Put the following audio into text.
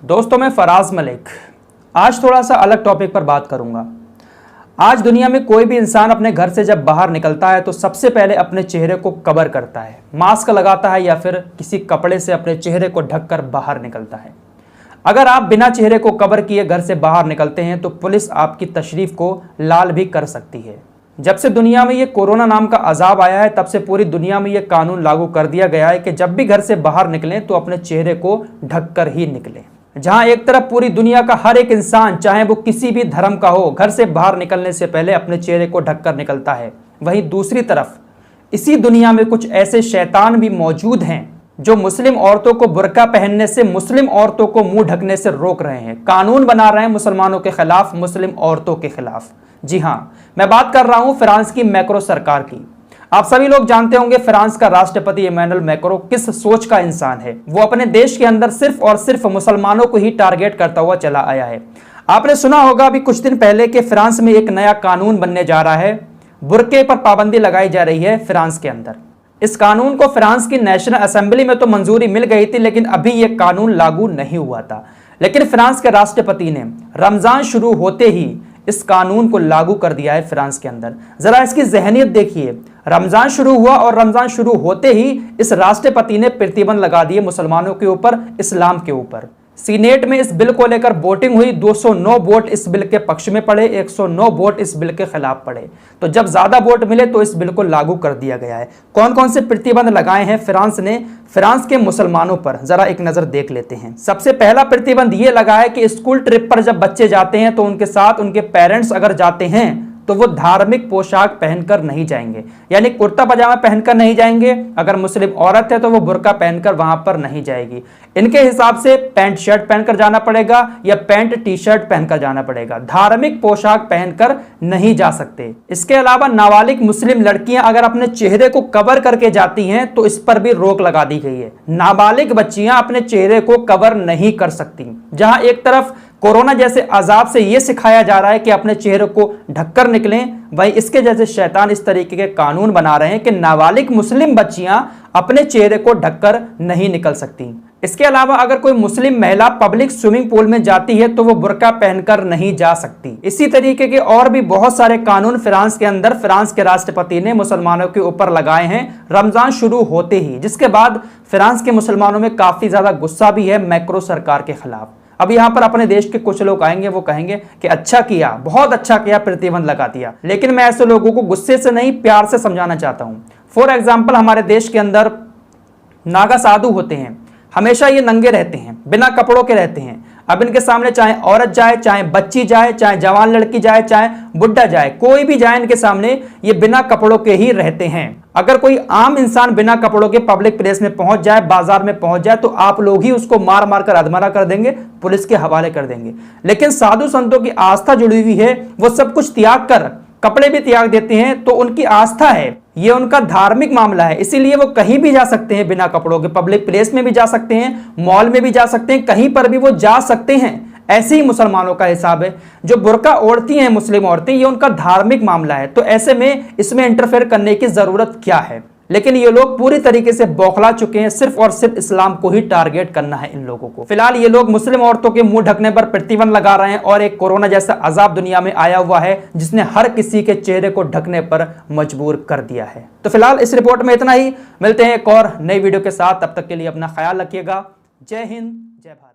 दोस्तों, मैं फराज मलिक आज थोड़ा सा अलग टॉपिक पर बात करूंगा। आज दुनिया में कोई भी इंसान अपने घर से जब बाहर निकलता है तो सबसे पहले अपने चेहरे को कवर करता है, मास्क लगाता है या फिर किसी कपड़े से अपने चेहरे को ढककर बाहर निकलता है। अगर आप बिना चेहरे को कवर किए घर से बाहर निकलते हैं तो पुलिस आपकी तशरीफ को लाल भी कर सकती है। जब से दुनिया में ये कोरोना नाम का अजाब आया है तब से पूरी दुनिया में ये कानून लागू कर दिया गया है कि जब भी घर से बाहर निकलें तो अपने चेहरे को ढककर ही निकलें। जहां एक तरफ पूरी दुनिया का हर एक इंसान, चाहे वो किसी भी धर्म का हो, घर से बाहर निकलने से पहले अपने चेहरे को ढककर निकलता है, वहीं दूसरी तरफ इसी दुनिया में कुछ ऐसे शैतान भी मौजूद हैं जो मुस्लिम औरतों को बुर्का पहनने से, मुस्लिम औरतों को मुंह ढकने से रोक रहे हैं, कानून बना रहे हैं मुसलमानों के खिलाफ, मुस्लिम औरतों के खिलाफ। जी हां, मैं बात कर रहा हूं फ्रांस की मैक्रो सरकार की। आप सभी लोग जानते होंगे फ्रांस का राष्ट्रपति इमैनुअल मैक्रो किस सोच का इंसान है। वो अपने देश के अंदर सिर्फ और सिर्फ मुसलमानों को ही टारगेट करता हुआ चला आया है। आपने सुना होगा अभी कुछ दिन पहले कि फ्रांस में एक नया कानून बनने जा रहा है, बुर्के पर पाबंदी लगाई जा रही है फ्रांस के अंदर। इस कानून को फ्रांस की नेशनल असेंबली में तो मंजूरी मिल गई थी, लेकिन अभी यह कानून लागू नहीं हुआ था। लेकिन फ्रांस के राष्ट्रपति ने रमजान शुरू होते ही इस कानून को लागू कर दिया है फ्रांस के अंदर। जरा इसकी जहनियत देखिए, रमजान शुरू हुआ और रमजान शुरू होते ही इस राष्ट्रपति ने प्रतिबंध लगा दिए मुसलमानों के ऊपर, इस्लाम के ऊपर। सीनेट में इस बिल को लेकर वोटिंग हुई, 209 वोट इस बिल के पक्ष में पड़े, 109 वोट इस बिल के खिलाफ पड़े। तो जब ज्यादा वोट मिले तो इस बिल को लागू कर दिया गया है। कौन कौन से प्रतिबंध लगाए हैं फ्रांस ने फ्रांस के मुसलमानों पर, जरा एक नजर देख लेते हैं। सबसे पहला प्रतिबंध यह लगा है कि स्कूल ट्रिप पर जब बच्चे जाते हैं तो उनके साथ उनके पेरेंट्स अगर जाते हैं तो वो धार्मिक पोशाक पहनकर नहीं जाएंगे, यानी कुर्ता पजामा पहनकर नहीं जाएंगे। अगर मुस्लिम औरत है तो वो बुर्का पहनकर वहां पर नहीं जाएगी। इनके हिसाब से पैंट शर्ट पहनकर जाना पड़ेगा या पैंट टी शर्ट पहनकर जाना पड़ेगा, धार्मिक पोशाक पहनकर नहीं जा सकते। इसके अलावा नाबालिग मुस्लिम लड़कियां अगर अपने चेहरे को कवर करके जाती हैं तो इस पर भी रोक लगा दी गई है। नाबालिग बच्चियां अपने चेहरे को कवर नहीं कर सकती। जहां एक तरफ कोरोना जैसे अजाब से यह सिखाया जा रहा है कि अपने चेहरे को ढककर निकलें, वहीं इसके जैसे शैतान इस तरीके के कानून बना रहे हैं कि नाबालिग मुस्लिम बच्चियां अपने चेहरे को ढककर नहीं निकल सकती। इसके अलावा अगर कोई मुस्लिम महिला पब्लिक स्विमिंग पूल में जाती है तो वो बुर्का पहनकर नहीं जा सकती। इसी तरीके के और भी बहुत सारे कानून फ्रांस के अंदर फ्रांस के राष्ट्रपति ने मुसलमानों के ऊपर लगाए हैं रमजान शुरू होते ही, जिसके बाद फ्रांस के मुसलमानों में काफी ज्यादा गुस्सा भी है मैक्रो सरकार के खिलाफ। अब यहां पर अपने देश के कुछ लोग आएंगे, वो कहेंगे कि अच्छा किया, बहुत अच्छा किया, प्रतिबंध लगा दिया। लेकिन मैं ऐसे लोगों को गुस्से से नहीं, प्यार से समझाना चाहता हूं। फॉर एग्जाम्पल, हमारे देश के अंदर नागा साधु होते हैं, हमेशा ये नंगे रहते हैं, बिना कपड़ों के रहते हैं। अब इनके सामने चाहे औरत जाए, चाहे बच्ची जाए, चाहे जवान लड़की जाए, चाहे बुढ़ा जाए, कोई भी जाए, इनके सामने ये बिना कपड़ों के ही रहते हैं। अगर कोई आम इंसान बिना कपड़ों के पब्लिक प्लेस में पहुंच जाए, बाजार में पहुंच जाए, तो आप लोग ही उसको मार मार कर अधमरा कर देंगे, पुलिस के हवाले कर देंगे। लेकिन साधु संतों की आस्था जुड़ी हुई है, वो सब कुछ त्याग कर कपड़े भी त्याग देते हैं, तो उनकी आस्था है, ये उनका धार्मिक मामला है, इसीलिए वो कहीं भी जा सकते हैं बिना कपड़ों के। पब्लिक प्लेस में भी जा सकते हैं, मॉल में भी जा सकते हैं, कहीं पर भी वो जा सकते हैं। ऐसे ही मुसलमानों का हिसाब है, जो बुर्का ओढ़ती हैं मुस्लिम औरतें, ये उनका धार्मिक मामला है, तो ऐसे में इसमें इंटरफेयर करने की जरूरत क्या है। लेकिन ये लोग पूरी तरीके से बौखला चुके हैं, सिर्फ और सिर्फ इस्लाम को ही टारगेट करना है इन लोगों को। फिलहाल ये लोग मुस्लिम औरतों के मुंह ढकने पर प्रतिबंध लगा रहे हैं और एक कोरोना जैसा अजाब दुनिया में आया हुआ है जिसने हर किसी के चेहरे को ढकने पर मजबूर कर दिया है। तो फिलहाल इस रिपोर्ट में इतना ही, मिलते हैं एक और नई वीडियो के साथ, तब तक के लिए अपना ख्याल रखिएगा। जय हिंद, जय भारत।